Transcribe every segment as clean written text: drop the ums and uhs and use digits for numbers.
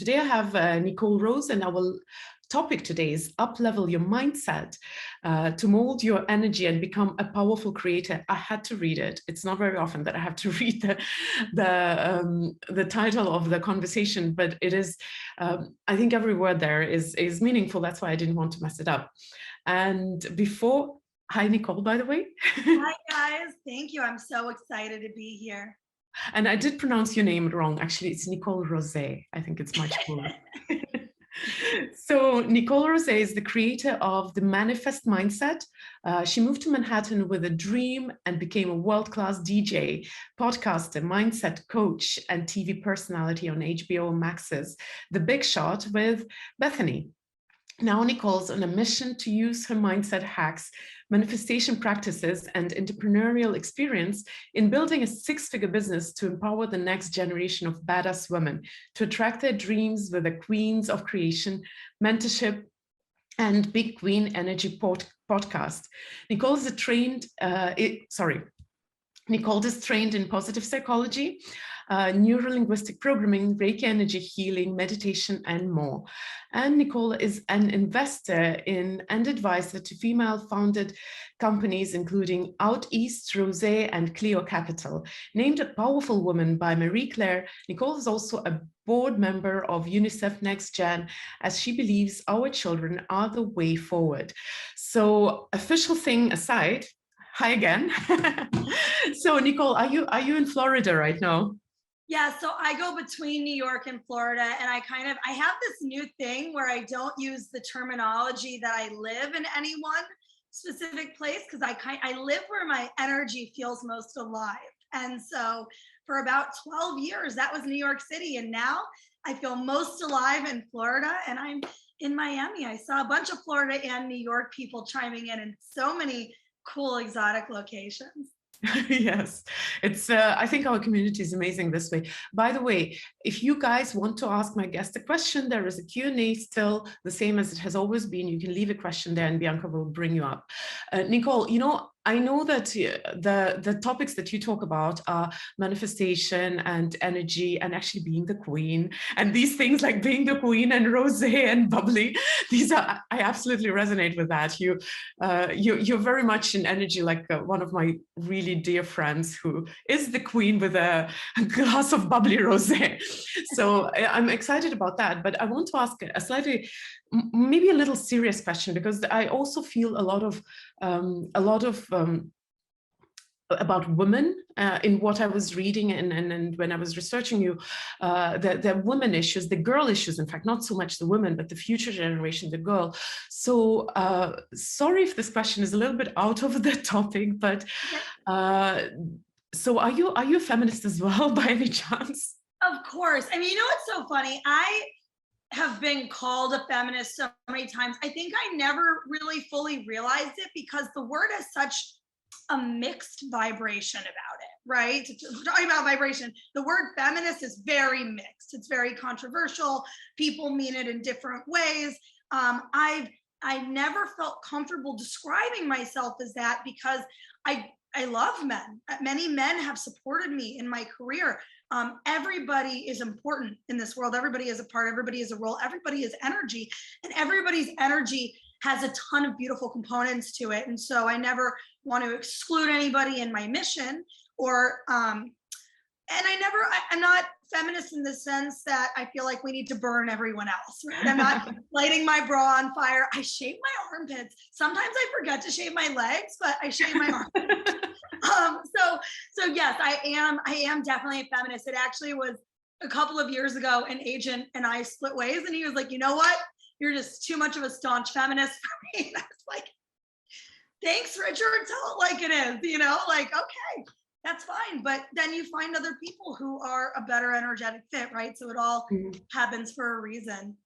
today I have Nicole Rosé, and our topic today is Uplevel Your Mindset to mold your energy and become a powerful creator. I had to read it. It's not very often that I have to read the title of the conversation, but it is, I think every word there is meaningful. That's why I didn't want to mess it up. And before, hi Nicole, by the way. Hi guys, thank you. I'm so excited to be here. And I did pronounce your name wrong. Actually, it's Nicole Rosé. I think it's much cooler. So Nicole Rosé is the creator of the Manifest Mindset. She moved to Manhattan with a dream and became a world-class DJ, podcaster, mindset coach, and TV personality on HBO Max's The Big Shot with Bethany. Now Nicole's on a mission to use her mindset hacks, manifestation practices, and entrepreneurial experience in building a six-figure business to empower the next generation of badass women to attract their dreams with the Queens of Creation, mentorship, and Big Queen Energy podcast. Nicole is trained in positive psychology, neuro-linguistic programming, Reiki energy healing, meditation, and more. And Nicole is an investor in and advisor to female-founded companies, including Out East, Rosé, and Clio Capital. Named a powerful woman by Marie Claire, Nicole is also a board member of UNICEF NextGen, as she believes our children are the way forward. So, official thing aside, hi again. So Nicole, are you in Florida right now? Yeah, so I go between New York and Florida, and I have this new thing where I don't use the terminology that I live in any one specific place, because I live where my energy feels most alive. And so for about 12 years, that was New York City. And now I feel most alive in Florida, and I'm in Miami. I saw a bunch of Florida and New York people chiming in so many cool exotic locations. Yes, it's I think our community is amazing this way. By the way, if you guys want to ask my guest a question, there is a Q&A still, the same as it has always been. You can leave a question there and Bianca will bring you up. Nicole, you know, I know that the topics that you talk about are manifestation and energy and actually being the queen, and these things like being the queen and rosé and bubbly, these are, I absolutely resonate with that. You're very much in energy, like one of my really dear friends who is the queen with a glass of bubbly rosé. So I'm excited about that, but I want to ask a slightly, maybe a little serious question, because I also feel a lot of about women in what I was reading and when I was researching you, the women issues, the girl issues, in fact, not so much the women, but the future generation, the girl. So sorry if this question is a little bit out of the topic, but so are you a feminist as well by any chance? Of course. I mean, you know what's so funny? I have been called a feminist so many times. I think I never really fully realized it because the word has such a mixed vibration about it, right? Talking about vibration, the word feminist is very mixed. It's very controversial. People mean it in different ways. I never felt comfortable describing myself as that because I love men. Many men have supported me in my career. Everybody is important in this world. Everybody is a part, everybody is a role, everybody is energy, and everybody's energy has a ton of beautiful components to it. And so I never want to exclude anybody in my mission or, I'm not feminist in the sense that I feel like we need to burn everyone else, right? I'm not lighting my bra on fire. I shave my armpits. Sometimes I forget to shave my legs, but I shave my armpits. So yes, I am definitely a feminist. It actually was a couple of years ago, an agent and I split ways, and he was like, you know what? You're just too much of a staunch feminist for me. And I was like, thanks, Richard. Tell it like it is, you know, like, okay, that's fine. But then you find other people who are a better energetic fit, right? So it all happens for a reason.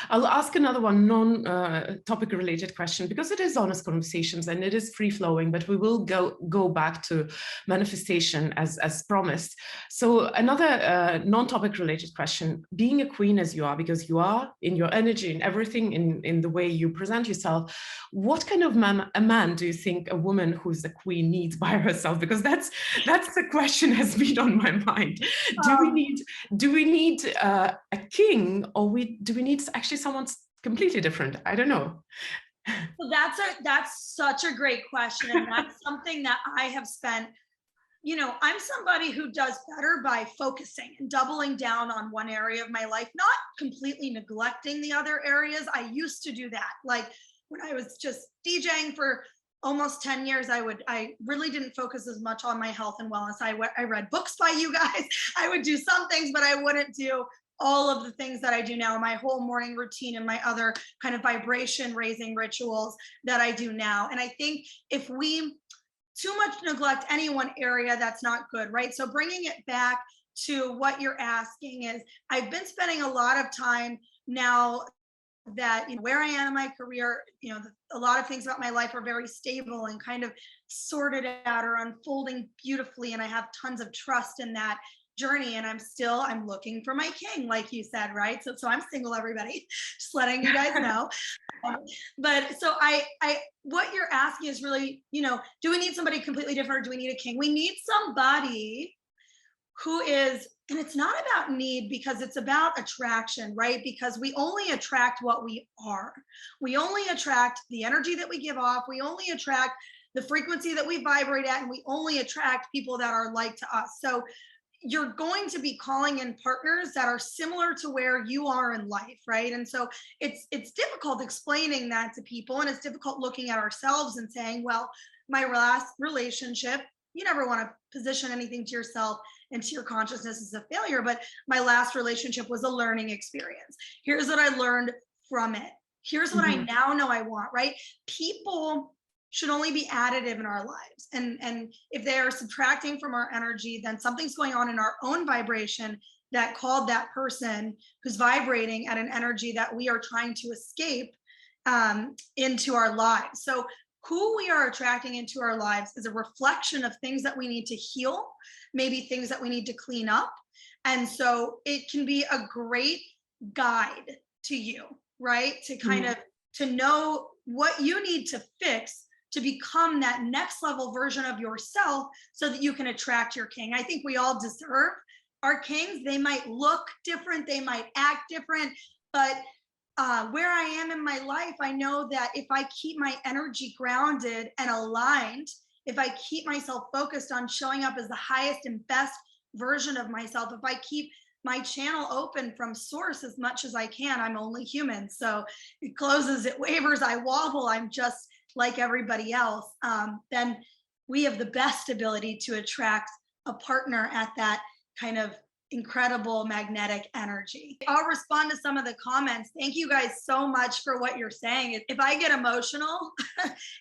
I'll ask another one non-topic related question, because it is honest conversations and it is free flowing, but we will go back to manifestation as promised. So another non-topic related question, being a queen as you are, because you are in your energy and everything in the way you present yourself, what kind of a man do you think a woman who's a queen needs by herself? Because that's the question has been on my mind. Do we need a king, or do we need actually someone's completely different? I don't know. Well, that's such a great question, and that's something that I have spent, you know, I'm somebody who does better by focusing and doubling down on one area of my life, not completely neglecting the other areas. I used to do that. Like when I was just DJing for almost 10 years, I really didn't focus as much on my health and wellness. I read books by you guys. I would do some things, but I wouldn't do all of the things that I do now, my whole morning routine and my other kind of vibration raising rituals that I do now. And I think if we too much neglect any one area, that's not good, right? So bringing it back to what you're asking is, I've been spending a lot of time now that, you know, where I am in my career, you know, a lot of things about my life are very stable and kind of sorted out or unfolding beautifully. And I have tons of trust in that journey, and I'm looking for my king, like you said, right? So I'm single, everybody, just letting you guys know. But so what you're asking is really, you know, do we need somebody completely different, or do we need a king? We need somebody who is, and it's not about need, because it's about attraction, right? Because we only attract what we are. We only attract the energy that we give off. We only attract the frequency that we vibrate at, and we only attract people that are like to us. So you're going to be calling in partners that are similar to where you are in life, right? And so it's difficult explaining that to people, and it's difficult looking at ourselves and saying, well, my last relationship, you never want to position anything to yourself and to your consciousness as a failure, but my last relationship was a learning experience. Here's what I learned from it. Here's what I now know I want, right? People should only be additive in our lives. And if they are subtracting from our energy, then something's going on in our own vibration that called that person who's vibrating at an energy that we are trying to escape into our lives. So who we are attracting into our lives is a reflection of things that we need to heal, maybe things that we need to clean up. And so it can be a great guide to you, right? To kind of, to know what you need to fix to become that next level version of yourself so that you can attract your king. I think we all deserve our kings. They might look different, they might act different, but where I am in my life, I know that if I keep my energy grounded and aligned, if I keep myself focused on showing up as the highest and best version of myself, if I keep my channel open from source as much as I can, I'm only human. So it closes, it wavers, I wobble, I'm just like everybody else, then we have the best ability to attract a partner at that kind of incredible magnetic energy. I'll respond to some of the comments. Thank you guys so much for what you're saying. If I get emotional,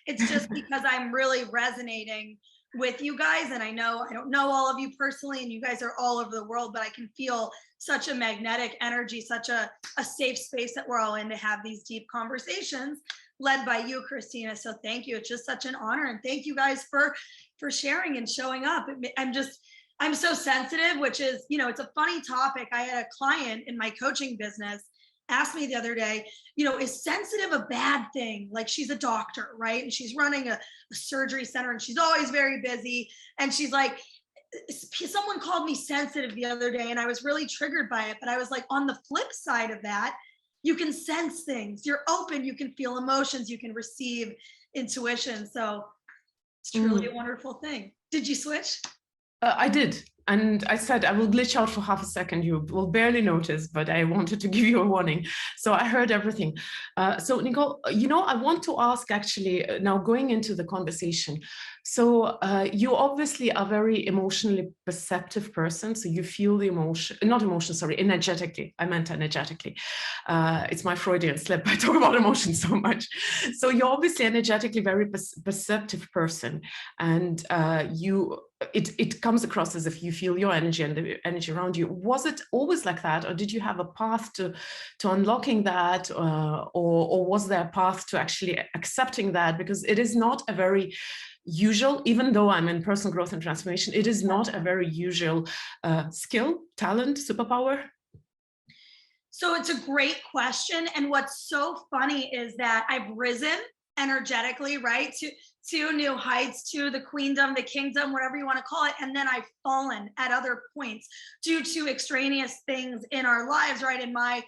it's just because I'm really resonating with you guys. And I don't know all of you personally, and you guys are all over the world, but I can feel such a magnetic energy, such a safe space that we're all in to have these deep conversations led by you, Christina. So thank you. It's just such an honor. And thank you guys for sharing and showing up. I'm so sensitive, which is, you know, it's a funny topic. I had a client in my coaching business asked me the other day, you know, is sensitive a bad thing? Like, she's a doctor, right? And she's running a surgery center, and she's always very busy. And she's like, someone called me sensitive the other day, and I was really triggered by it. But I was like, on the flip side of that, you can sense things, you're open, you can feel emotions, you can receive intuition. So it's truly a wonderful thing. Did you switch? I did. And I said, I will glitch out for half a second. You will barely notice, but I wanted to give you a warning. So I heard everything. So Nicole, you know, I want to ask actually, now going into the conversation. So you obviously are a very emotionally perceptive person. So you feel the emotion, not emotion, sorry, energetically. I meant energetically. It's my Freudian slip. I talk about emotions so much. So you're obviously energetically very perceptive person. And it comes across as if you feel your energy and the energy around you. Was it always like that, or did you have a path to unlocking that, or was there a path to actually accepting that? Because it is not a very usual, even though I'm in personal growth and transformation, it is not a very usual skill, talent, superpower. So it's a great question. And what's so funny is that I've risen energetically, right, to new heights, to the queendom, the kingdom, whatever you want to call it. And then I've fallen at other points due to extraneous things in our lives, right? And my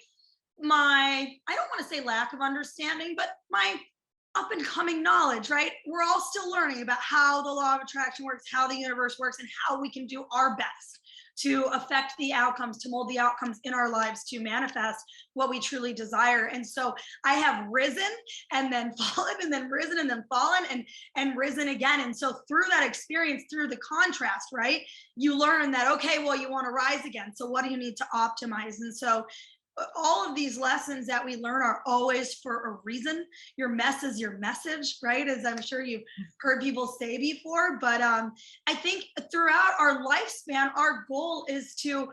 I don't want to say lack of understanding, but my up and coming knowledge, right? We're all still learning about how the law of attraction works, how the universe works, and how we can do our best to affect the outcomes, to mold the outcomes in our lives, to manifest what we truly desire. And so I have risen and then fallen, and then risen and then fallen, and risen again. And so through that experience, through the contrast, right, you learn that, okay, well, you want to rise again. So what do you need to optimize? And so all of these lessons that we learn are always for a reason. Your mess is your message, right? As I'm sure you've heard people say before. But I think throughout our lifespan, our goal is to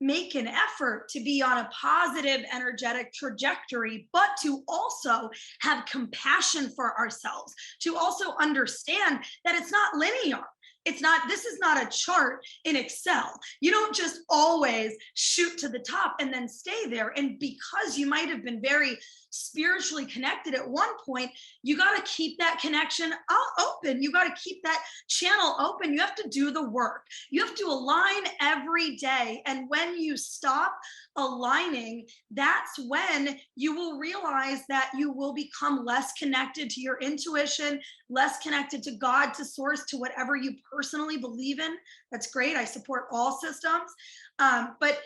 make an effort to be on a positive energetic trajectory, but to also have compassion for ourselves, to also understand that it's not linear. It's not, this is not a chart in Excel. You don't just always shoot to the top and then stay there. And because you might have been very spiritually connected at one point, you got to keep that connection open. You got to keep that channel open. You have to do the work. You have to align every day. And when you stop aligning, that's when you will realize that you will become less connected to your intuition, less connected to God, to source, to whatever you personally believe in. That's great. I support all systems. But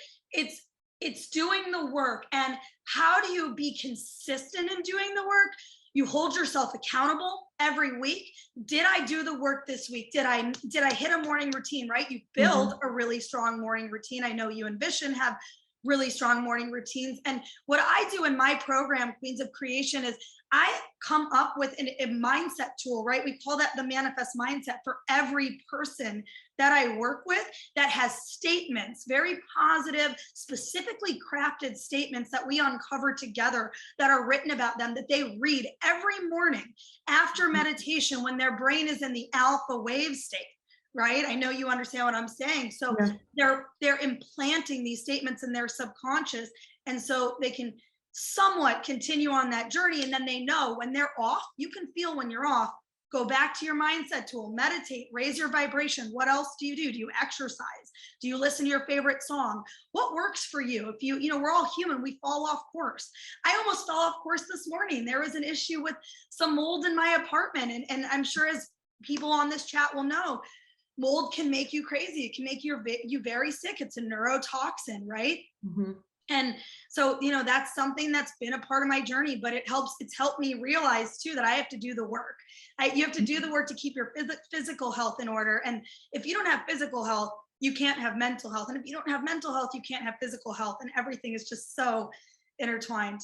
it's doing the work. And how do you be consistent in doing the work? You hold yourself accountable every week. Did I do the work this week? Did I hit a morning routine, right? You build a really strong morning routine. I know you and Vision have really strong morning routines. And what I do in my program, Queens of Creation, is I come up with a mindset tool, right? We call that the manifest mindset, for every person that I work with that has statements, very positive, specifically crafted statements that we uncover together that are written about them, that they read every morning after meditation when their brain is in the alpha wave state. Right? I know you understand what I'm saying. So they're implanting these statements in their subconscious. And so they can somewhat continue on that journey. And then they know when they're off, you can feel when you're off, go back to your mindset tool, meditate, raise your vibration. What else do? Do you exercise? Do you listen to your favorite song? What works for you? If you know, we're all human, we fall off course. I almost fell off course this morning. There was an issue with some mold in my apartment. And I'm sure, as people on this chat will know, mold can make you crazy. It can make you very sick. It's a neurotoxin, right? And so, you know, that's something that's been a part of my journey, but it's helped me realize too that I have to do the work. You have to do the work to keep your physical health in order. And if you don't have physical health, you can't have mental health. And if you don't have mental health, you can't have physical health. And everything is just so intertwined.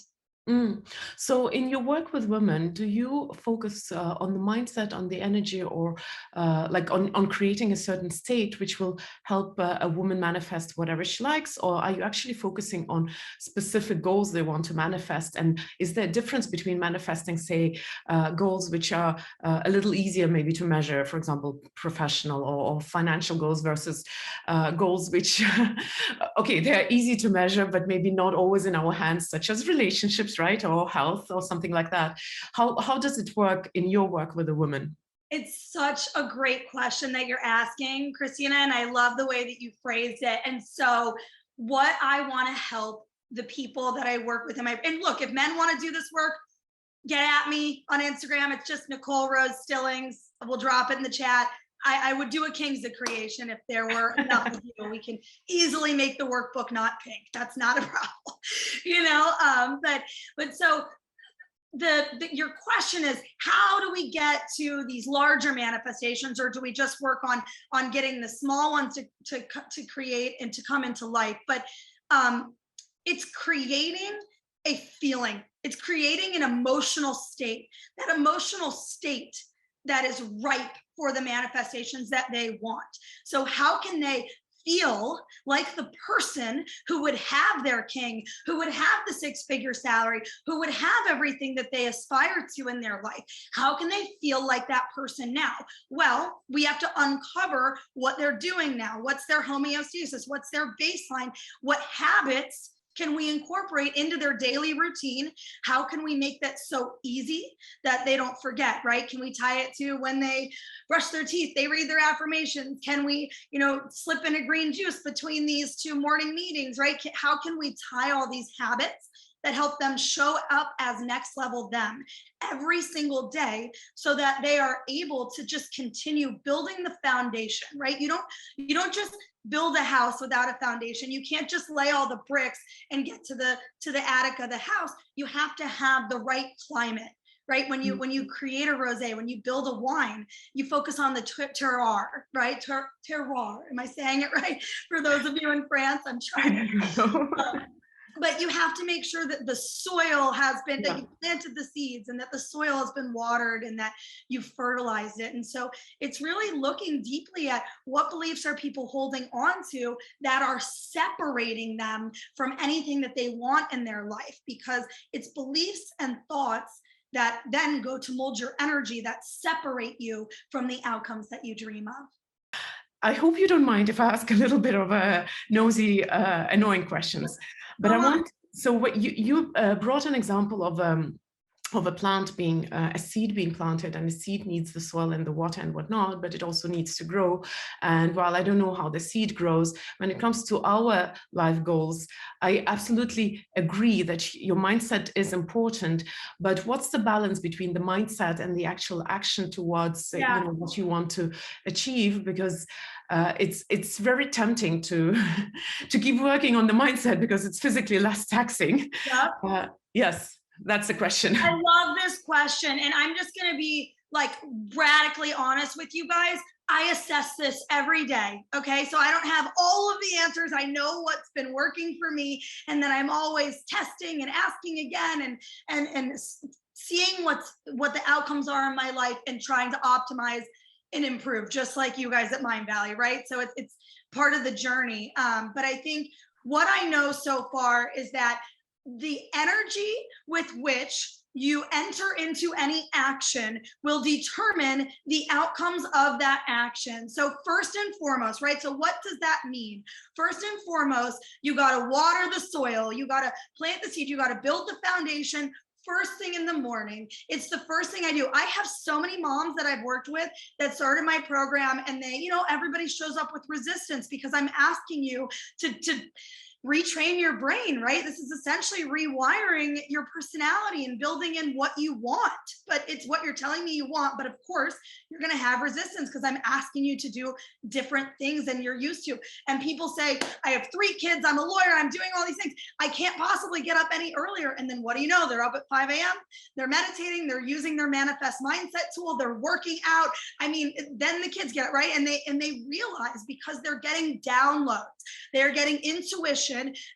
So in your work with women, do you focus on the mindset, on the energy, or like on creating a certain state which will help a woman manifest whatever she likes? Or are you actually focusing on specific goals they want to manifest? And is there a difference between manifesting, say, goals which are a little easier maybe to measure, for example, professional or financial goals, versus goals which, okay, they're easy to measure, but maybe not always in our hands, such as relationships, right, or health or something like that? How does it work in your work with a woman? It's such a great question that you're asking, Christina, and I love the way that you phrased it. And so what I want to help the people that I work with and look, if men want to do this work, get at me on Instagram. It's just Nicole Rose Stillings. We'll drop it in the chat. I would do a Kings of Creation if there were enough of you. We can easily make the workbook not pink. That's not a problem, you know. But so your question is, how do we get to these larger manifestations, or do we just work on getting the small ones to create and to come into life? But it's creating a feeling. It's creating an emotional state. That emotional state that is ripe for the manifestations that they want. So how can they feel like the person who would have their king, who would have the 6-figure salary, who would have everything that they aspire to in their life? How can they feel like that person now? Well, we have to uncover what they're doing now. What's their homeostasis? What's their baseline? What habits can we incorporate into their daily routine? How can we make that so easy that they don't forget, right? Can we tie it to when they brush their teeth, they read their affirmations? Can we, slip in a green juice between these 2 morning meetings, right? How can we tie all these habits that help them show up as next level them every single day so that they are able to just continue building the foundation, right? You don't just build a house without a foundation. You can't just lay all the bricks and get to the attic of the house. You have to have the right climate, right? When you create a rosé, when you build a wine, you focus on the terroir, right? Terroir. Am I saying it right? For those of you in France, I'm trying. But you have to make sure that the soil has been, that you planted the seeds and that the soil has been watered and that you fertilized it. And so it's really looking deeply at what beliefs are people holding on to that are separating them from anything that they want in their life, because it's beliefs and thoughts that then go to mold your energy that separate you from the outcomes that you dream of. I hope you don't mind if I ask a little bit of a nosy, annoying questions, but I want, so what you brought an example of a plant being, a seed being planted, and a seed needs the soil and the water and whatnot, but it also needs to grow. And while I don't know how the seed grows, when it comes to our life goals, I absolutely agree that your mindset is important, but what's the balance between the mindset and the actual action towards what you want to achieve? Because it's very tempting to keep working on the mindset because it's physically less taxing. Yes. That's the question. I love this question. And I'm just going to be like radically honest with you guys. I assess this every day. Okay. So I don't have all of the answers. I know what's been working for me. And then I'm always testing and asking again and seeing what the outcomes are in my life and trying to optimize and improve, just like you guys at Mind Valley. Right. So it's part of the journey. But I think what I know so far is that the energy with which you enter into any action will determine the outcomes of that action. So first and foremost, right? So what does that mean? First and foremost, you got to water the soil. You got to plant the seed. You got to build the foundation. First thing in the morning. It's the first thing I do. I have so many moms that I've worked with that started my program, and they, everybody shows up with resistance because I'm asking you to retrain your brain, right? This is essentially rewiring your personality and building in what you want, but it's what you're telling me you want. But of course, you're going to have resistance because I'm asking you to do different things than you're used to. And people say, I have 3 kids, I'm a lawyer, I'm doing all these things, I can't possibly get up any earlier. And then what do you know? They're up at 5 a.m., they're meditating, they're using their manifest mindset tool, they're working out. I mean, then the kids get it, right? And they realize, because they're getting downloads, they're getting intuition,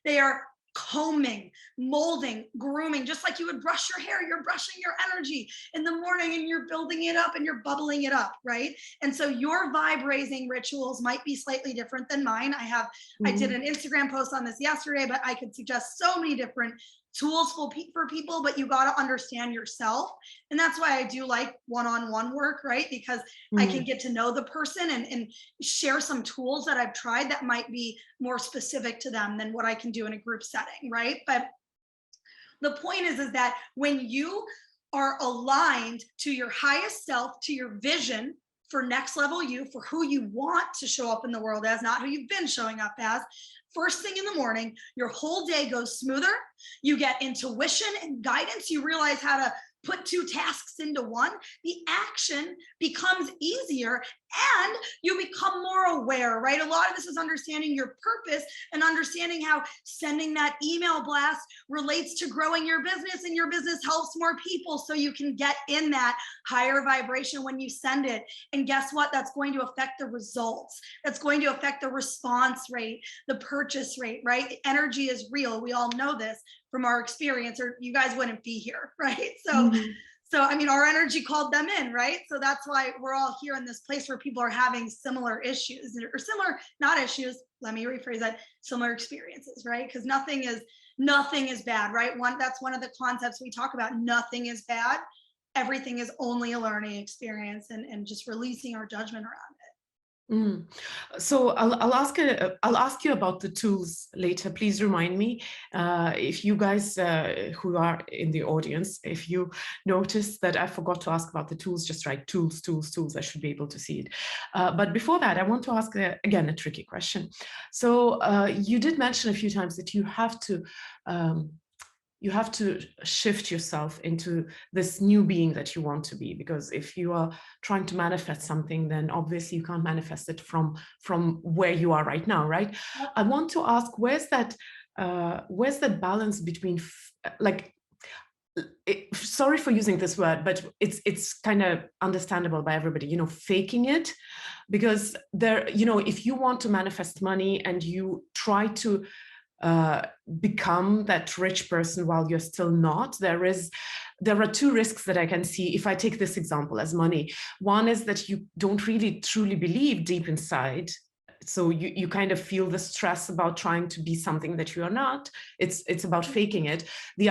they are combing, molding, grooming, just like you would brush your hair. You're brushing your energy in the morning and you're building it up and you're bubbling it up, right? And so your vibe raising rituals might be slightly different than mine. I did an Instagram post on this yesterday, but I could suggest so many different tools for people, but you got to understand yourself. And that's why I do like one-on-one work, right? Because I can get to know the person and share some tools that I've tried that might be more specific to them than what I can do in a group setting, right? But the point is that when you are aligned to your highest self, to your vision for next level you, for who you want to show up in the world as, not who you've been showing up as, first thing in the morning, your whole day goes smoother. You get intuition and guidance. You realize how to put 2 tasks into one. The action becomes easier and you become more aware, right? A lot of this is understanding your purpose and understanding how sending that email blast relates to growing your business, and your business helps more people so you can get in that higher vibration when you send it. And guess what? That's going to affect the results. That's going to affect the response rate, the purchase rate, right? Energy is real. We all know this from our experience, or you guys wouldn't be here, right? So So, I mean, our energy called them in, right? So that's why we're all here in this place where people are having similar issues or similar, not issues, let me rephrase that, similar experiences, right? Because nothing is bad, right? That's one of the concepts we talk about. Nothing is bad. Everything is only a learning experience, and just releasing our judgment around it. So I'll ask you about the tools later. Please remind me if you guys who are in the audience, if you notice that I forgot to ask about the tools, just write tools, tools, tools. I should be able to see it. But before that, I want to ask again a tricky question. So you did mention a few times that you have to shift yourself into this new being that you want to be, because if you are trying to manifest something, then obviously you can't manifest it from where you are right now, right? I want to ask, where's that balance between, like, sorry for using this word, but it's kind of understandable by everybody, you know, faking it, because there, you know, if you want to manifest money and you try to become that rich person while you're still not, there are two risks that I can see if I take this example as money. One is that you don't really truly believe deep inside, so you kind of feel the stress about trying to be something that you are not. It's about faking it. The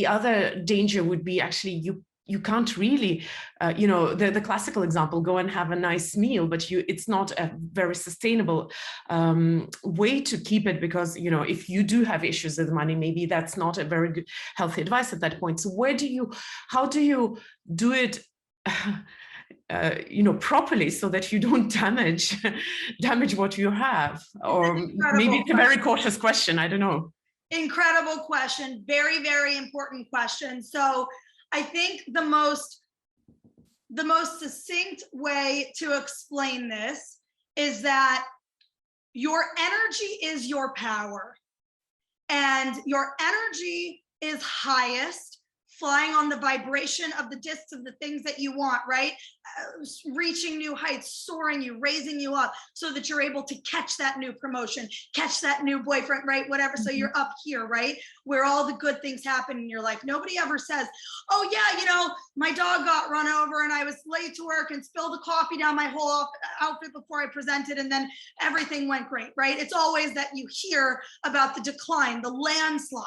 other danger would be actually you can't really, you know, the classical example, go and have a nice meal, but it's not a very sustainable way to keep it, because, you know, if you do have issues with money, maybe that's not a very good, healthy advice at that point. So how do you do it, you know, properly, so that you don't damage what you have? Or maybe it's a very cautious question, I don't know. Incredible question. Very, very important question. So I think the most succinct way to explain this is that your energy is your power, and your energy is highest flying on the vibration of the discs of the things that you want, right? Reaching new heights, soaring you, raising you up, so that you're able to catch that new promotion, catch that new boyfriend, right? Whatever. So you're up here, right? Where all the good things happen in your life. Nobody ever says, oh yeah, you know, my dog got run over and I was late to work and spilled the coffee down my whole outfit before I presented, and then everything went great, right? It's always that you hear about the decline, the landslide.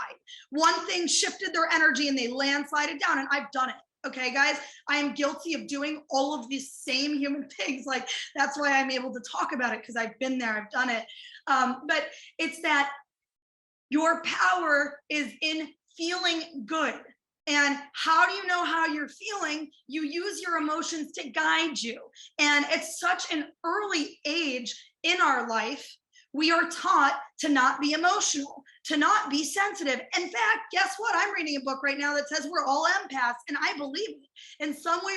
One thing shifted their energy and they landslided down, and I've done it. Okay, guys, I am guilty of doing all of these same human things. Like, that's why I'm able to talk about it, because I've been there, I've done it. But it's that your power is in feeling good. And how do you know how you're feeling? You use your emotions to guide you. And at such an early age in our life, we are taught to not be emotional, to not be sensitive. In fact, guess what? I'm reading a book right now that says we're all empaths, and I believe it. In some way,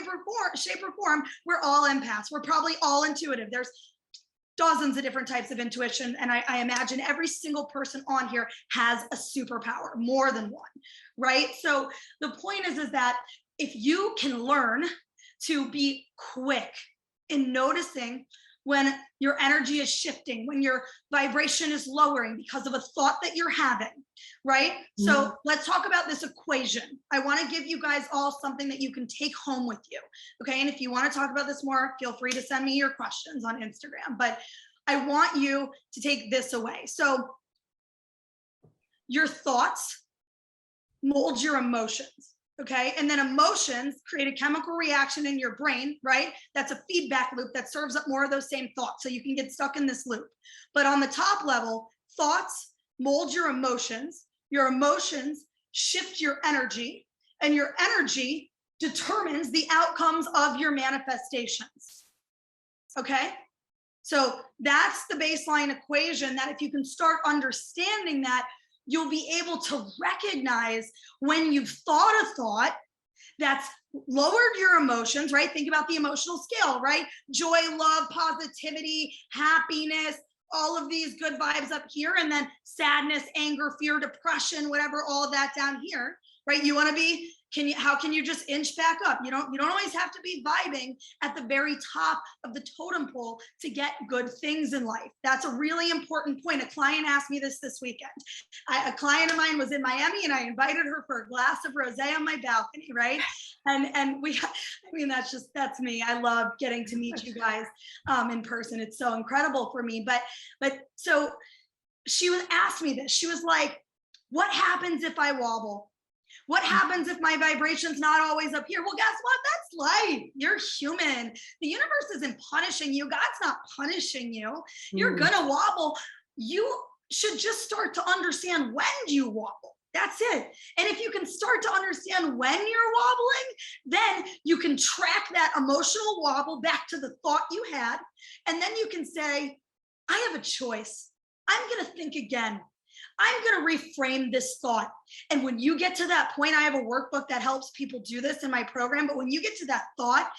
shape, or form, we're all empaths. We're probably all intuitive. There's dozens of different types of intuition, and I imagine every single person on here has a superpower, more than one, right? So the point is that if you can learn to be quick in noticing when your energy is shifting, when your vibration is lowering because of a thought that you're having, right? Mm-hmm. So let's talk about this equation. I want to give you guys all something that you can take home with you, okay? And if you want to talk about this more, feel free to send me your questions on Instagram, but I want you to take this away. So your thoughts mold your emotions. Okay, and then emotions create a chemical reaction in your brain, right? That's a feedback loop that serves up more of those same thoughts. So you can get stuck in this loop. But on the top level, thoughts mold your emotions shift your energy, and your energy determines the outcomes of your manifestations. Okay, so that's the baseline equation, that if you can start understanding that, you'll be able to recognize when you've thought a thought that's lowered your emotions, right? Think about the emotional scale, right? Joy, love, positivity, happiness, all of these good vibes up here, and then sadness, anger, fear, depression, whatever, all of that down here. right? You want to be, how can you just inch back up? You don't always have to be vibing at the very top of the totem pole to get good things in life. That's a really important point. A client asked me this weekend. A client of mine was in Miami and I invited her for a glass of rosé on my balcony, right? And we, I mean, that's me. I love getting to meet you guys in person. It's so incredible for me. But so she was asked me this. She was like, what happens if I wobble? What happens if my vibration's not always up here? Well, guess what? That's life. You're human. The universe isn't punishing you. God's not punishing you. You're gonna wobble. You should just start to understand when you wobble. That's it. And if you can start to understand when you're wobbling, then you can track that emotional wobble back to the thought you had. And then you can say, I have a choice. I'm gonna think again. I'm going to reframe this thought. And when you get to that point, I have a workbook that helps people do this in my program. But when you get to that thought,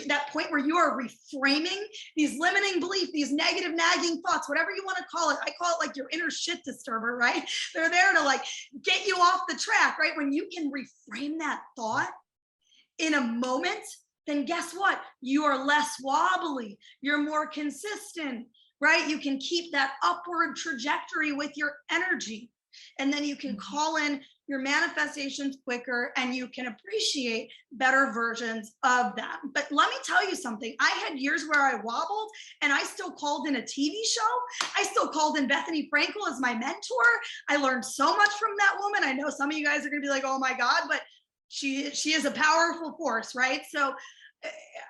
that point where you are reframing these limiting beliefs, these negative nagging thoughts, whatever you want to call it, I call it like your inner shit disturber, right? They're there to like get you off the track, right? When you can reframe that thought in a moment, then guess what? You are less wobbly. You're more consistent. Right? You can keep that upward trajectory with your energy. And then you can call in your manifestations quicker and you can appreciate better versions of them. But let me tell you something. I had years where I wobbled and I still called in a TV show. I still called in Bethany Frankel as my mentor. I learned so much from that woman. I know some of you guys are going to be like, oh my God, but she is a powerful force, right? So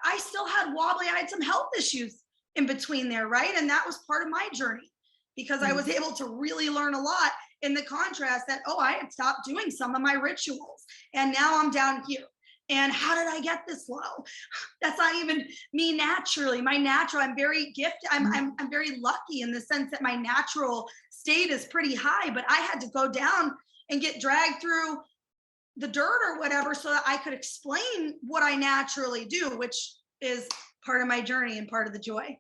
I still had wobbly. I had some health issues in between there, right? And that was part of my journey because I was able to really learn a lot in the contrast that, oh, I had stopped doing some of my rituals and now I'm down here. And how did I get this low? That's not even me naturally. I'm very gifted. I'm very lucky in the sense that my natural state is pretty high, but I had to go down and get dragged through the dirt or whatever so that I could explain what I naturally do, which is part of my journey and part of the joy.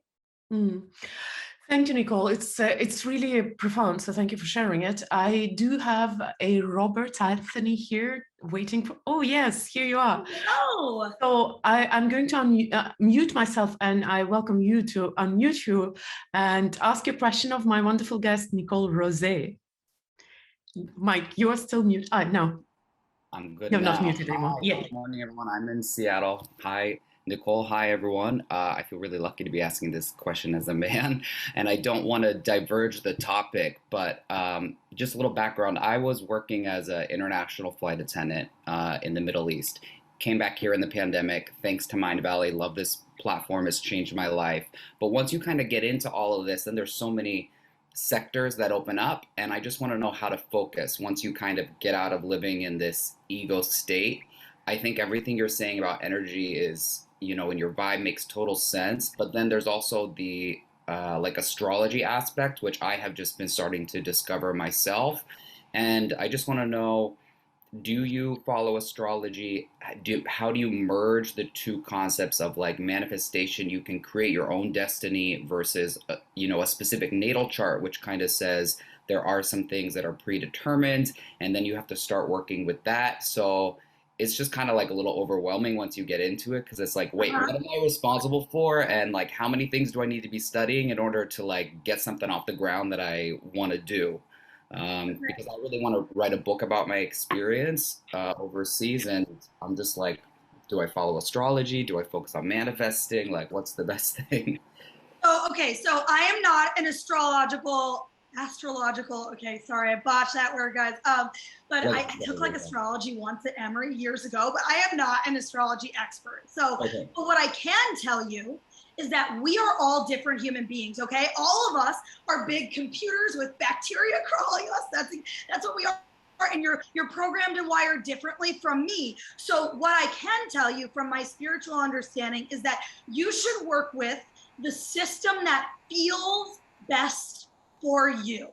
Thank you, Nicole. It's really profound. So thank you for sharing it. I do have a Robert Anthony here waiting for. Oh yes, here you are. Hello. So I'm going to mute myself, and I welcome you to unmute you and ask a question of my wonderful guest, Nicole Rosé. Mike, you are still muted. No. I'm good. No, now. not muted anymore. Hi, Yeah. good morning, everyone. I'm in Seattle. Hi, Nicole. Hi, everyone. I feel really lucky to be asking this question as a man, and I don't want to diverge the topic, but just a little background. I was working as an international flight attendant in the Middle East. Came back here in the pandemic, thanks to Mindvalley. Love this platform. Has changed my life. But once you kind of get into all of this, then there's so many sectors that open up, and I just want to know how to focus once you kind of get out of living in this ego state. I think everything you're saying about energy is, and your vibe makes total sense, but then there's also the like astrology aspect, which I have just been starting to discover myself. And I just want to know, do you follow astrology? How do you merge the two concepts of like manifestation? You can create your own destiny versus, a specific natal chart, which kind of says there are some things that are predetermined, and then you have to start working with that. So it's just kind of like a little overwhelming once you get into it, because it's like, wait, what am I responsible for? And like, how many things do I need to be studying in order to like get something off the ground that I want to do? Because I really want to write a book about my experience overseas, and I'm just like, do I follow astrology? Do I focus on manifesting? Like, what's the best thing? Oh, okay. So I am not an astrological. Okay, sorry, I botched that word, guys. But I took like astrology once at Emory years ago, but I am not an astrology expert. So, but what I can tell you is that we are all different human beings, okay? All of us are big computers with bacteria crawling us. That's what we are, and you're programmed and wired differently from me. So what I can tell you from my spiritual understanding is that you should work with the system that feels best for you.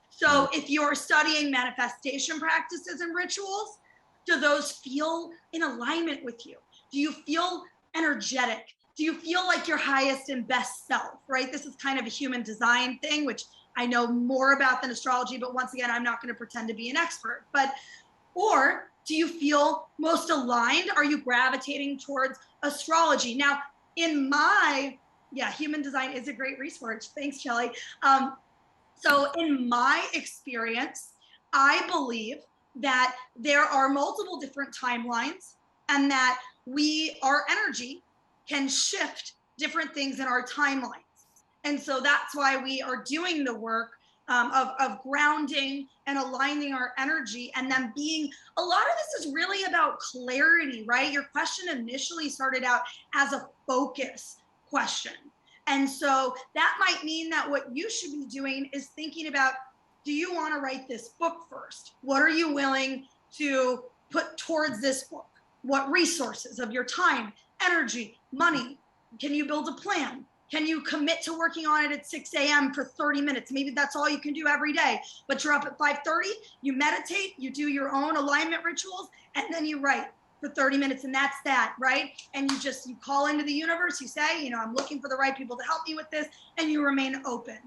So if you're studying manifestation practices and rituals, do those feel in alignment with you? Do you feel energetic? Do you feel like your highest and best self, right? This is kind of a human design thing, which I know more about than astrology, but once again, I'm not going to pretend to be an expert. Or do you feel most aligned? Are you gravitating towards astrology? Now, in my, human design is a great resource. Thanks, Shelly. So in my experience, I believe that there are multiple different timelines and that our energy can shift different things in our timelines. And so that's why we are doing the work of grounding and aligning our energy, and then a lot of this is really about clarity, right? Your question initially started out as a focus question. And so that might mean that what you should be doing is thinking about, do you want to write this book first? What are you willing to put towards this book? What resources of your time, energy, money? Can you build a plan? Can you commit to working on it at 6 a.m. for 30 minutes? Maybe that's all you can do every day, but you're up at 5:30, you meditate, you do your own alignment rituals, and then you write for 30 minutes, and that's that, right? And you call into the universe, you say, I'm looking for the right people to help me with this, and you remain open,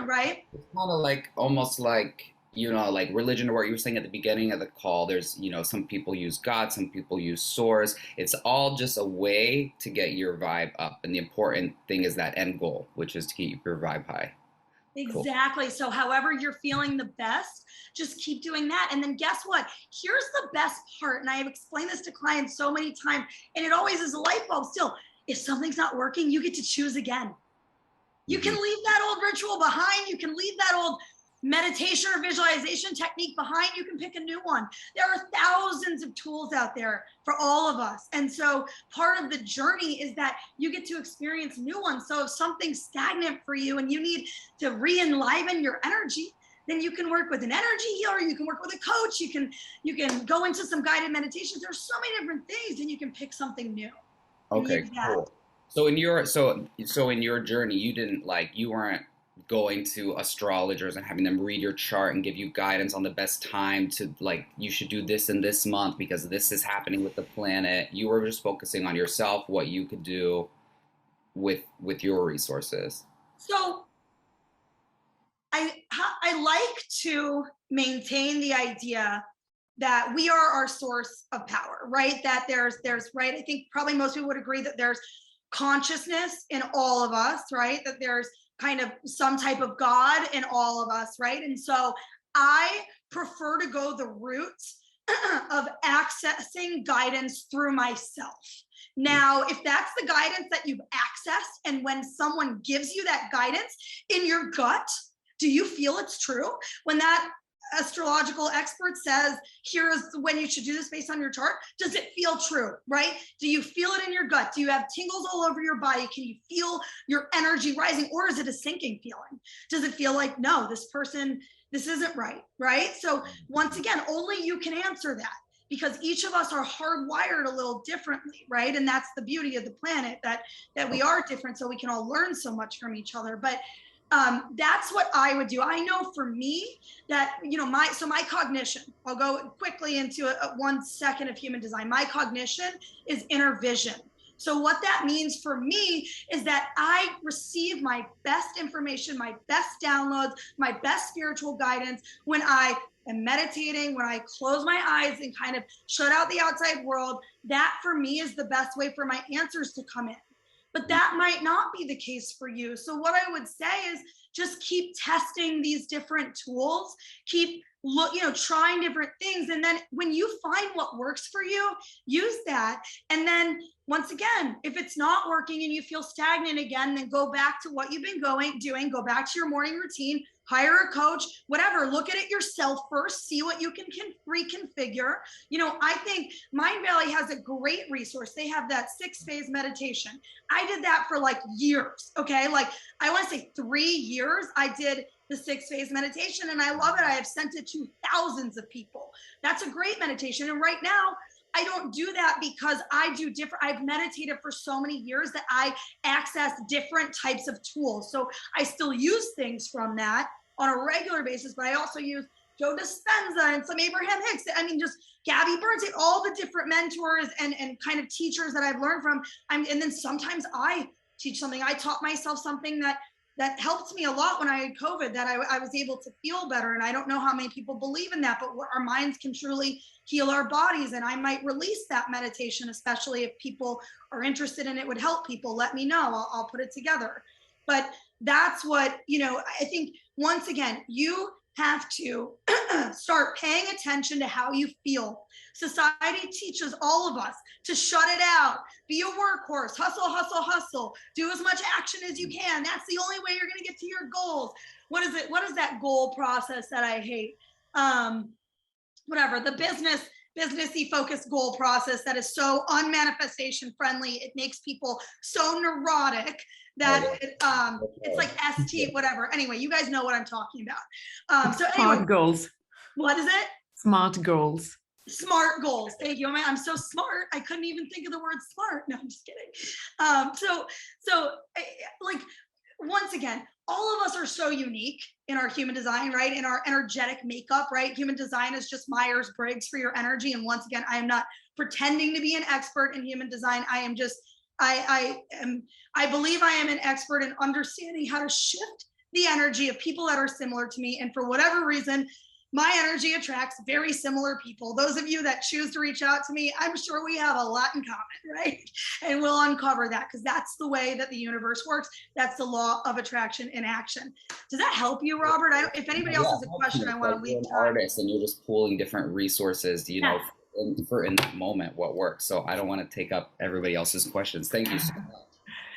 right? It's kind of like, almost like, like religion, or what you were saying at the beginning of the call. There's, some people use God, some people use source. It's all just a way to get your vibe up. And the important thing is that end goal, which is to keep your vibe high. Exactly. Cool. So however you're feeling the best, just keep doing that. And then guess what? Here's the best part. And I have explained this to clients so many times, and it always is a light bulb still. If something's not working, you get to choose again. You can leave that old ritual behind. You can leave that old meditation or visualization technique behind. You can pick a new one. There are thousands of tools out there for all of us. And so part of the journey is that you get to experience new ones. So if something's stagnant for you and you need to re-enliven your energy, then you can work with an energy healer, you can work with a coach, you can go into some guided meditations. There's so many different things, and you can pick something new. Okay, cool. So in your journey, you weren't going to astrologers and having them read your chart and give you guidance on the best time to, you should do this in this month because this is happening with the planet. You were just focusing on yourself, what you could do with your resources. So I like to maintain the idea that we are our source of power, right? That there's right. I think probably most people would agree that there's consciousness in all of us, right? That there's kind of some type of God in all of us, right? And so I prefer to go the route of accessing guidance through myself. Now, if that's the guidance that you've accessed, and when someone gives you that guidance in your gut, do you feel it's true? When that astrological expert says, here's when you should do this based on your chart, does it feel true, right? Do you feel it in your gut? Do you have tingles all over your body? Can you feel your energy rising, or is it a sinking feeling? Does it feel like, no, this isn't right, right? So once again, only you can answer that, because each of us are hardwired a little differently, right? And that's the beauty of the planet, that we are different, so we can all learn so much from each other. But that's what I would do. I know for me that, my cognition, I'll go quickly into 1 second of human design. My cognition is inner vision. So what that means for me is that I receive my best information, my best downloads, my best spiritual guidance when I am meditating, when I close my eyes and kind of shut out the outside world. That for me is the best way for my answers to come in. But that might not be the case for you. So what I would say is just keep testing these different tools, keep trying different things. And then when you find what works for you, use that. And then once again, if it's not working and you feel stagnant again, then go back to what you've been doing, go back to your morning routine, hire a coach, whatever. Look at it yourself first, see what you can reconfigure. I think Mind Valley has a great resource. They have that 6-phase meditation. I did that for years, okay? I want to say 3 years I did the 6-phase meditation, and I love it. I have sent it to thousands of people. That's a great meditation. And right now, I don't do that because I've meditated for so many years that I access different types of tools. So I still use things from that on a regular basis, but I also use Joe Dispenza and some Abraham Hicks. Just Gabby Burns, all the different mentors and kind of teachers that I've learned from. And then sometimes I teach something. I taught myself something that that helped me a lot when I had COVID, that I was able to feel better. And I don't know how many people believe in that, but our minds can truly heal our bodies. And I might release that meditation, especially if people are interested in it, would help people. Let me know. I'll put it together. But that's what, you know, I think once again, you have to start paying attention to how you feel. Society teaches all of us to shut it out, be a workhorse, hustle, hustle, hustle, do as much action as you can. That's the only way you're going to get to your goals. What is it? What is that goal process that I hate? Whatever, the businessy focused goal process that is so unmanifestation friendly. It makes people so neurotic that it's like ST, whatever. Anyway, you guys know what I'm talking about. So anyway, Smart goals. What is it? Smart goals. Smart goals. Thank you. I'm so smart. I couldn't even think of the word smart. No, I'm just kidding. So like, once again, all of us are so unique in our human design, right? In our energetic makeup, right? Human design is just Myers-Briggs for your energy. And once again, I am not pretending to be an expert in human design. I am just, I believe I am an expert in understanding how to shift the energy of people that are similar to me. And for whatever reason, my energy attracts very similar people. Those of you that choose to reach out to me, I'm sure we have a lot in common, right? And we'll uncover that, because that's the way that the universe works. That's the law of attraction in action. Does that help you, Robert? If anybody else has a question, I want to leave time. time. Artist, and you're just pulling different resources, you know, in that moment, what works. So I don't want to take up everybody else's questions. Thank you so much.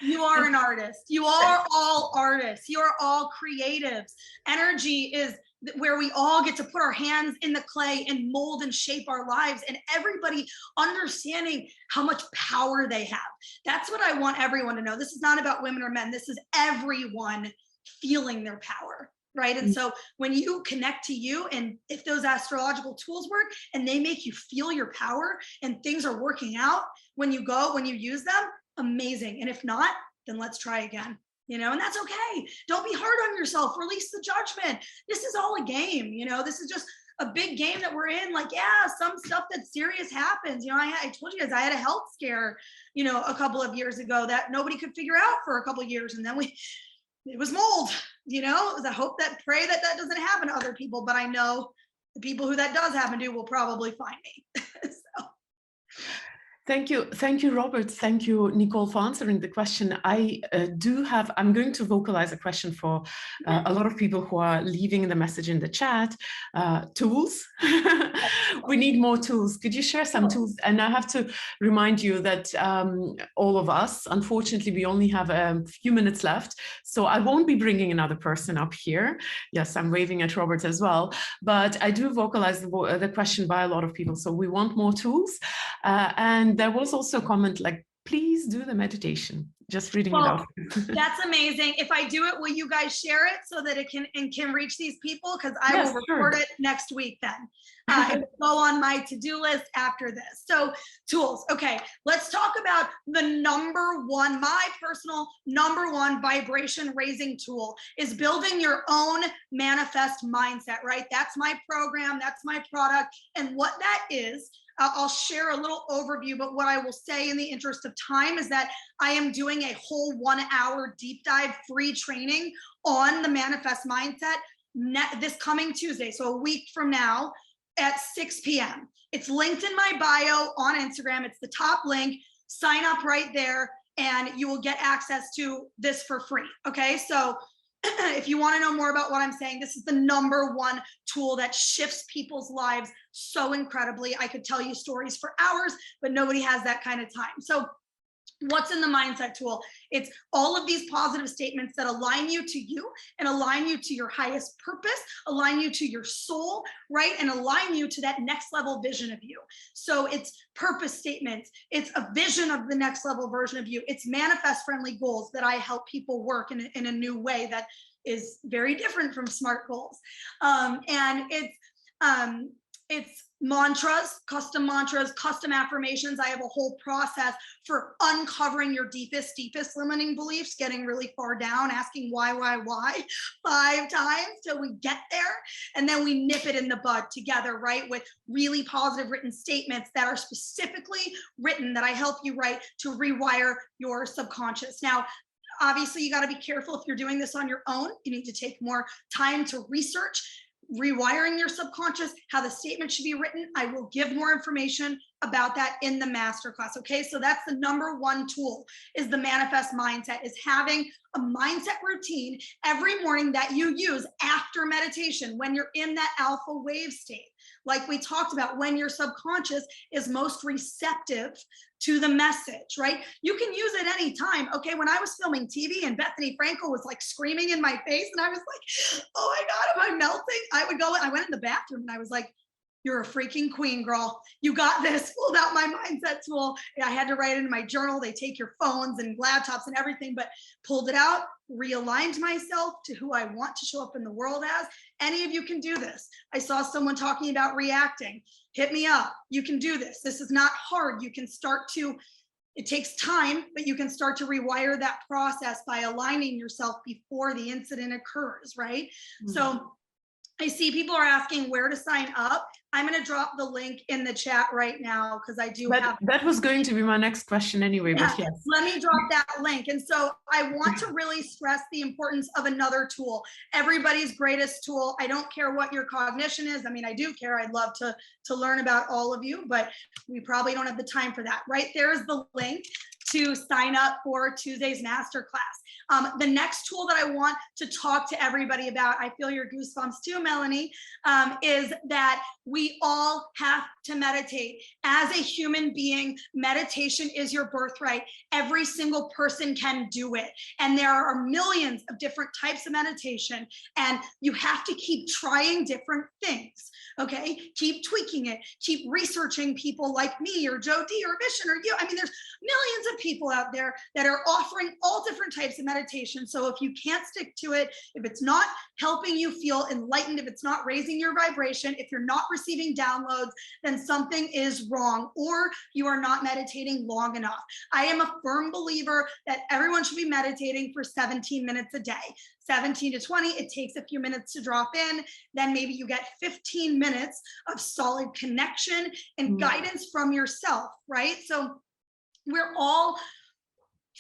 You are an artist. You are all artists. You are all creatives. Energy is where we all get to put our hands in the clay and mold and shape our lives, and everybody understanding how much power they have. That's what I want everyone to know. This is not about women or men. This is everyone feeling their power, right? And so when you connect to you, and if those astrological tools work and they make you feel your power and things are working out when you use them, amazing. And if not, then let's try again. You know, and that's okay. Don't be hard on yourself. Release the judgment. This is all a game. You know, this is just a big game that we're in. Like, yeah, some stuff that's serious happens. You know, I told you guys I had a health scare, you know, a couple of years ago that nobody could figure out for a couple of years. And then it was mold, you know. I hope pray that doesn't happen to other people. But I know the people who that does happen to will probably find me. So. Thank you, Robert. Thank you, Nicole, for answering the question. I'm going to vocalize a question for a lot of people who are leaving the message in the chat. Tools. We need more tools. Could you share some tools? And I have to remind you that all of us, unfortunately, we only have a few minutes left. So I won't be bringing another person up here. Yes, I'm waving at Robert as well. But I do vocalize the question by a lot of people. So we want more tools. And there was also a comment like, please do the meditation. Just reading it out. That's amazing. If I do it, will you guys share it so that it can reach these people? Because I will record it next week then. It will go on my to-do list after this. So tools. Okay, let's talk about my personal number one vibration raising tool is building your own manifest mindset, right? That's my program. That's my product. And what that is, I'll share a little overview, but what I will say in the interest of time is that I am doing a whole 1 hour deep dive free training on the manifest mindset this coming Tuesday. So a week from now at 6 p.m. It's linked in my bio on Instagram. It's the top link. Sign up right there and you will get access to this for free. Okay, so if you want to know more about what I'm saying, this is the number one tool that shifts people's lives so incredibly. I could tell you stories for hours, but nobody has that kind of time. So what's in the mindset tool? It's all of these positive statements that align you to you and align you to your highest purpose, align you to your soul, right? And align you to that next level vision of you. So it's purpose statements. It's a vision of the next level version of you. It's manifest friendly goals that I help people work in a new way that is very different from SMART goals. And it's mantras, custom affirmations. I have a whole process for uncovering your deepest limiting beliefs, getting really far down, asking why 5 times till we get there. And then we nip it in the bud together, right? With really positive written statements that are specifically written that I help you write to rewire your subconscious. Now, Obviously, you got to be careful if you're doing this on your own. You need to take more time to research rewiring your subconscious, how the statement should be written. I will give more information about that in the masterclass. Okay, so that's the number one tool, is the manifest mindset, is having a mindset routine every morning that you use after meditation when you're in that alpha wave state. Like we talked about, when your subconscious is most receptive to the message, right? You can use it anytime. Okay, when I was filming TV and Bethany Frankel was like screaming in my face and I was like, oh my God, am I melting? I went in the bathroom and I was like, you're a freaking queen, girl. You got this. Pulled out my mindset tool. I had to write it in my journal. They take your phones and laptops and everything, but pulled it out, realigned myself to who I want to show up in the world as. Any of you can do this. I saw someone talking about reacting. Hit me up. You can do this. This is not hard. You can start to, it takes time, but you can start to rewire that process by aligning yourself before the incident occurs, right? Mm-hmm. So I see people are asking where to sign up. I'm going to drop the link in the chat right now because I do have. That was going to be my next question anyway, but yes. Let me drop that link. And so I want to really stress the importance of another tool, everybody's greatest tool. I don't care what your cognition is. I mean, I do care. I'd love to learn about all of you, but we probably don't have the time for that. Right there's the link to sign up for Tuesday's masterclass. The next tool that I want to talk to everybody about, I feel your goosebumps too, Melanie, is that we all have to meditate. As a human being, meditation is your birthright. Every single person can do it. And there are millions of different types of meditation, and you have to keep trying different things, okay? Keep tweaking it, keep researching people like me or Joe D or Mission or you. I mean, there's millions of people out there that are offering all different types of meditation. So if you can't stick to it, if it's not helping you feel enlightened, if it's not raising your vibration, if you're not receiving downloads, then something is wrong, or you are not meditating long enough. I am a firm believer that everyone should be meditating for 17 minutes a day. 17 to 20, it takes a few minutes to drop in. Then maybe you get 15 minutes of solid connection and guidance from yourself, right? So we're all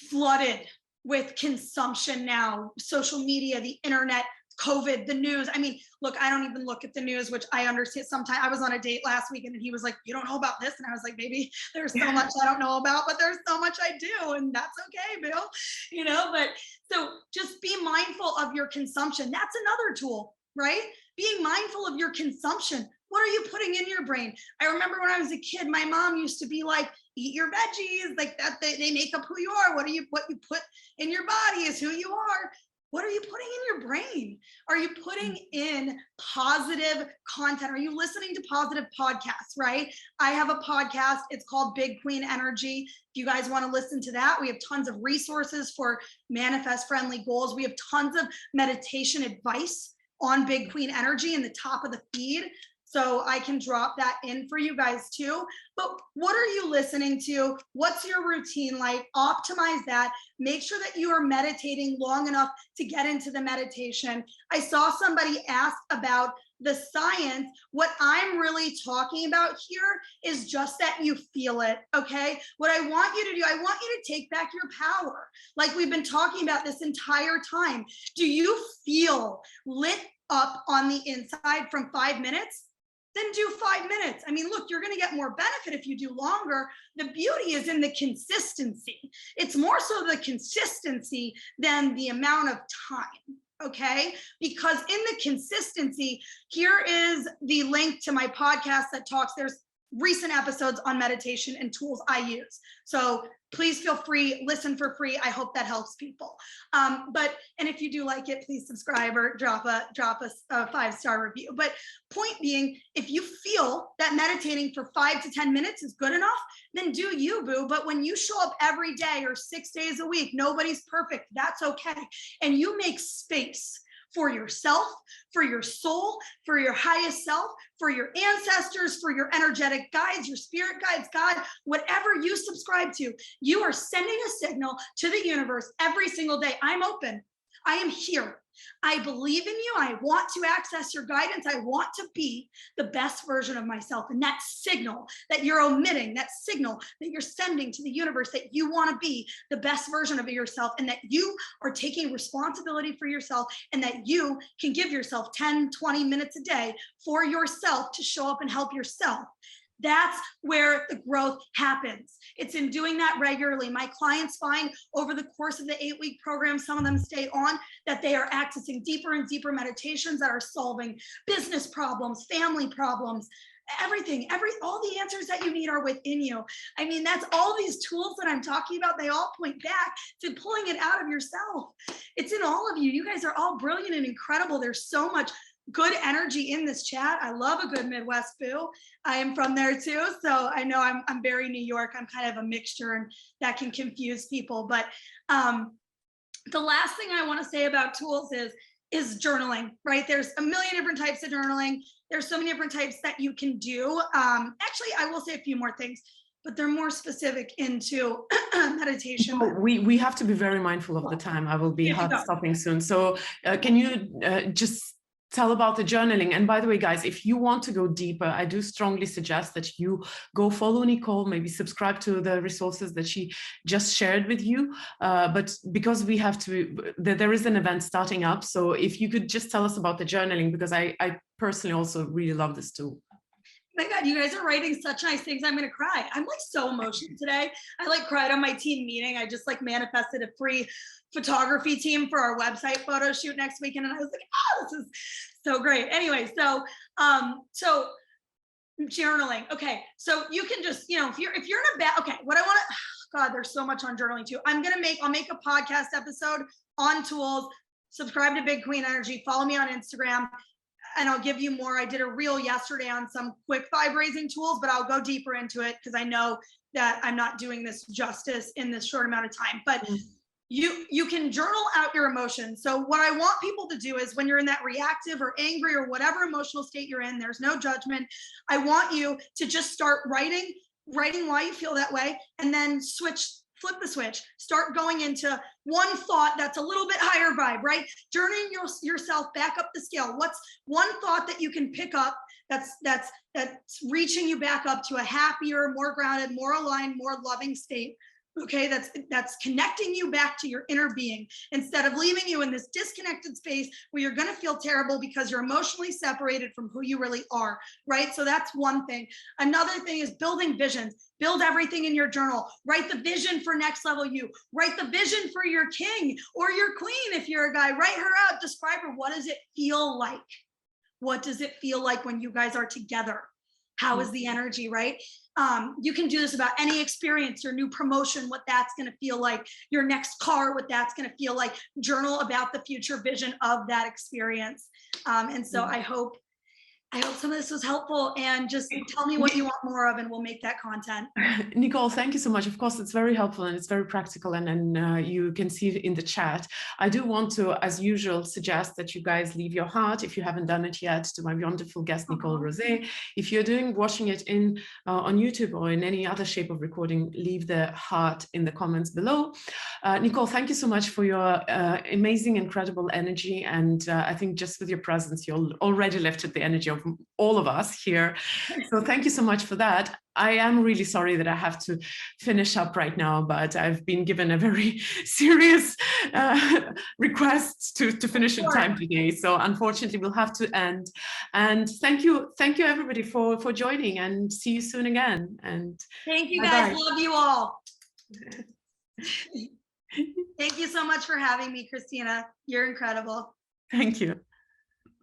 flooded with consumption now, social media, the internet, COVID, the news. I mean, look, I don't even look at the news, which I understand sometimes. I was on a date last weekend and he was like, you don't know about this? And I was like, baby, there's so much I don't know about, but there's so much I do. And that's okay, Bill, you know, but so just be mindful of your consumption. That's another tool, right? Being mindful of your consumption. What are you putting in your brain? I remember when I was a kid, my mom used to be like, eat your veggies, like that, they make up who you are. What you put in your body is who you are. What are you putting in your brain? Are you putting in positive content? Are you listening to positive podcasts, right? I have a podcast. It's called Big Queen Energy. If you guys want to listen to that, we have tons of resources for manifest friendly goals. We have tons of meditation advice on Big Queen Energy in the top of the feed. So I can drop that in for you guys too. But what are you listening to? What's your routine like? Optimize that. Make sure that you are meditating long enough to get into the meditation. I saw somebody ask about the science. What I'm really talking about here is just that you feel it, okay? What I want you to do, I want you to take back your power. Like we've been talking about this entire time. Do you feel lit up on the inside from 5 minutes? Then do 5 minutes. I mean, look, you're going to get more benefit if you do longer. The beauty is in the consistency. It's more so the consistency than the amount of time, okay? Because in the consistency, here is the link to my podcast that talks, there's recent episodes on meditation and tools I use. So please feel free, listen for free. I hope that helps people. And if you do like it, please subscribe or drop a 5-star review. But point being, if you feel that meditating for 5 to 10 minutes is good enough, then do you, boo. But when you show up every day or 6 days a week, nobody's perfect. That's okay. And you make space for yourself, for your soul, for your highest self, for your ancestors, for your energetic guides, your spirit guides, God, whatever you subscribe to, you are sending a signal to the universe every single day. I'm open. I am here. I believe in you. I want to access your guidance. I want to be the best version of myself. And that signal that you're omitting, that signal that you're sending to the universe, that you want to be the best version of yourself, and that you are taking responsibility for yourself, and that you can give yourself 10, 20 minutes a day for yourself to show up and help yourself. That's where the growth happens. It's in doing that regularly. My clients find over the course of the 8-week program, some of them stay on, that they are accessing deeper and deeper meditations that are solving business problems, family problems, everything, all the answers that you need are within you. I mean, that's all these tools that I'm talking about. They all point back to pulling it out of yourself. It's in all of you. You guys are all brilliant and incredible. There's so much good energy in this chat. I love a good Midwest boo. I am from there too, so I know I'm very New York. I'm kind of a mixture, and that can confuse people. But the last thing I want to say about tools is journaling, right? There's a million different types of journaling. There's so many different types that you can do. Actually, I will say a few more things, but they're more specific into meditation. We have to be very mindful of the time. I will be hard stopping soon. So can you just tell about the journaling? And by the way, guys, if you want to go deeper, I do strongly suggest that you go follow Nicole, maybe subscribe to the resources that she just shared with you. But because we have to, there is an event starting up. So if you could just tell us about the journaling, because I personally also really love this tool. My God, you guys are writing such nice things. I'm going to cry. I'm like so emotional today. I like cried on my team meeting. I just like manifested a free photography team for our website photo shoot next weekend. And I was like, oh, this is so great. Anyway, so journaling. Okay. So you can just, if you're in a bad, okay, what I want to, God, there's so much on journaling too. I'll make a podcast episode on tools. Subscribe to Big Queen Energy. Follow me on Instagram. And I'll give you more. I did a reel yesterday on some quick vibe raising tools, but I'll go deeper into it because I know that I'm not doing this justice in this short amount of time. But you can journal out your emotions. So what I want people to do is when you're in that reactive or angry or whatever emotional state you're in, there's no judgment. I want you to just start writing why you feel that way, and then flip the switch, start going into one thought that's a little bit higher vibe, right? Journeying yourself back up the scale. What's one thought that you can pick up that's reaching you back up to a happier, more grounded, more aligned, more loving state? Okay, that's connecting you back to your inner being instead of leaving you in this disconnected space where you're going to feel terrible because you're emotionally separated from who you really are, right? So that's one thing. Another thing is building visions. Build everything in your journal. Write the vision for next level you. Write the vision for your king or your queen if you're a guy. Write her out. Describe her. What does it feel like? What does it feel like when you guys are together? How is the energy, right? You can do this about any experience, your new promotion, what that's going to feel like, your next car, what that's going to feel like. Journal about the future vision of that experience. And so I hope some of this was helpful, and just tell me what you want more of and we'll make that content. Nicole, thank you so much. Of course, it's very helpful and it's very practical, and you can see it in the chat. I do want to, as usual, suggest that you guys leave your heart, if you haven't done it yet, to my wonderful guest, Nicole Rosé. If you're watching it on YouTube or in any other shape of recording, leave the heart in the comments below. Nicole, thank you so much for your amazing, incredible energy. And I think just with your presence, you already lifted the energy of all of us here. So thank you so much for that. I am really sorry that I have to finish up right now, but I've been given a very serious request to finish in time today. So unfortunately, we'll have to end. And thank you everybody for joining, and see you soon again. And thank you guys. Love you all. Thank you so much for having me, Christina. You're incredible. Thank you.